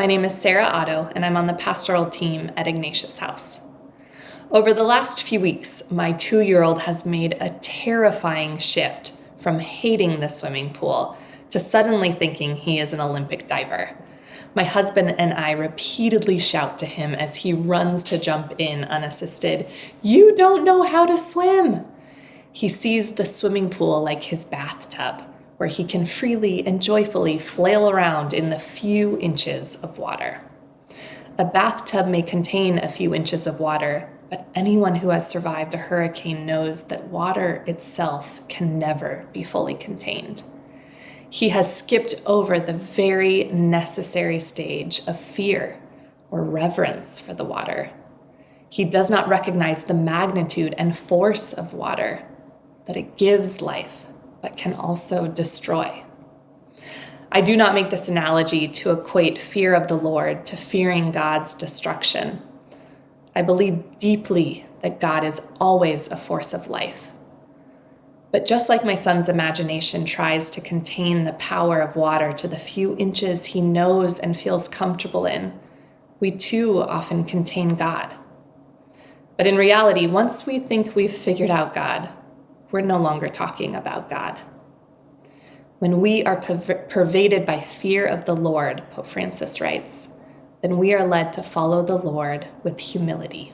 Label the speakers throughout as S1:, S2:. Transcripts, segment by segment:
S1: My name is Sarah Otto, and I'm on the pastoral team at Ignatius House. Over the last few weeks, my 2-year-old has made a terrifying shift from hating the swimming pool to suddenly thinking he is an Olympic diver. My husband and I repeatedly shout to him as he runs to jump in unassisted, "You don't know how to swim!" He sees the swimming pool like his bathtub, where he can freely and joyfully flail around in the few inches of water. A bathtub may contain a few inches of water, but anyone who has survived a hurricane knows that water itself can never be fully contained. He has skipped over the very necessary stage of fear or reverence for the water. He does not recognize the magnitude and force of water, that it gives life, but can also destroy. I do not make this analogy to equate fear of the Lord to fearing God's destruction. I believe deeply that God is always a force of life. But just like my son's imagination tries to contain the power of water to the few inches he knows and feels comfortable in, we too often contain God. But in reality, once we think we've figured out God, we're no longer talking about God. When we are pervaded by fear of the Lord, Pope Francis writes, then we are led to follow the Lord with humility.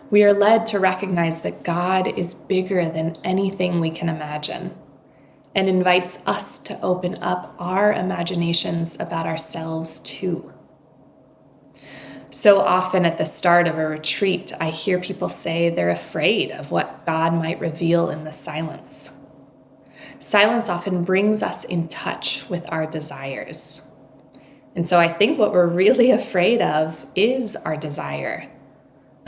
S1: We are led to recognize that God is bigger than anything we can imagine and invites us to open up our imaginations about ourselves too. So often at the start of a retreat, I hear people say they're afraid of what God might reveal in the silence. Silence often brings us in touch with our desires. And so I think what we're really afraid of is our desire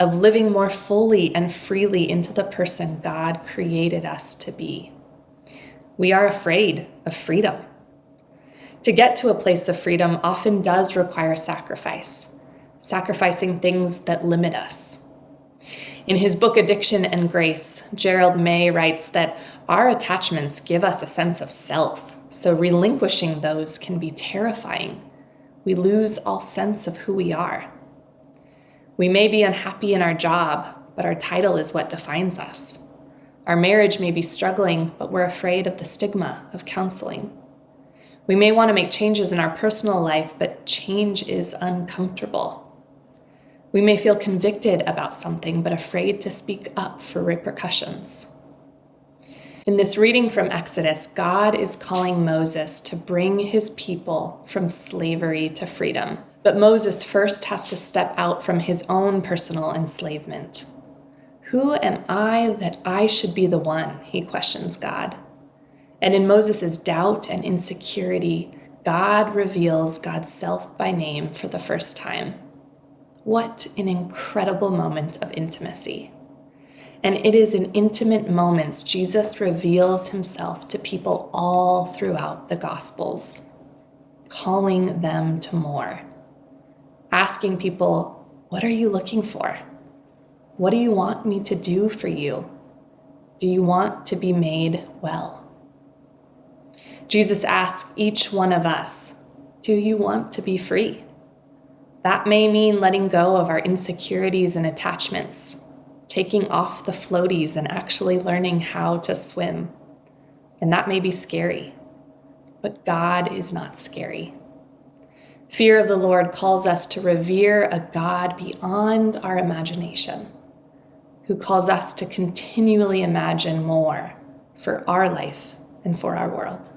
S1: of living more fully and freely into the person God created us to be. We are afraid of freedom. To get to a place of freedom often does require sacrifice, sacrificing things that limit us. In his book, Addiction and Grace, Gerald May writes that our attachments give us a sense of self, so relinquishing those can be terrifying. We lose all sense of who we are. We may be unhappy in our job, but our title is what defines us. Our marriage may be struggling, but we're afraid of the stigma of counseling. We may want to make changes in our personal life, but change is uncomfortable. We may feel convicted about something, but afraid to speak up for repercussions. In this reading from Exodus, God is calling Moses to bring his people from slavery to freedom. But Moses first has to step out from his own personal enslavement. Who am I that I should be the one? He questions God. And in Moses' doubt and insecurity, God reveals God's self by name for the first time. What an incredible moment of intimacy. And it is in intimate moments Jesus reveals himself to people all throughout the Gospels, calling them to more, asking people, what are you looking for? What do you want me to do for you? Do you want to be made well? Jesus asks each one of us, do you want to be free? That may mean letting go of our insecurities and attachments, taking off the floaties and actually learning how to swim. And that may be scary, but God is not scary. Fear of the Lord calls us to revere a God beyond our imagination, who calls us to continually imagine more for our life and for our world.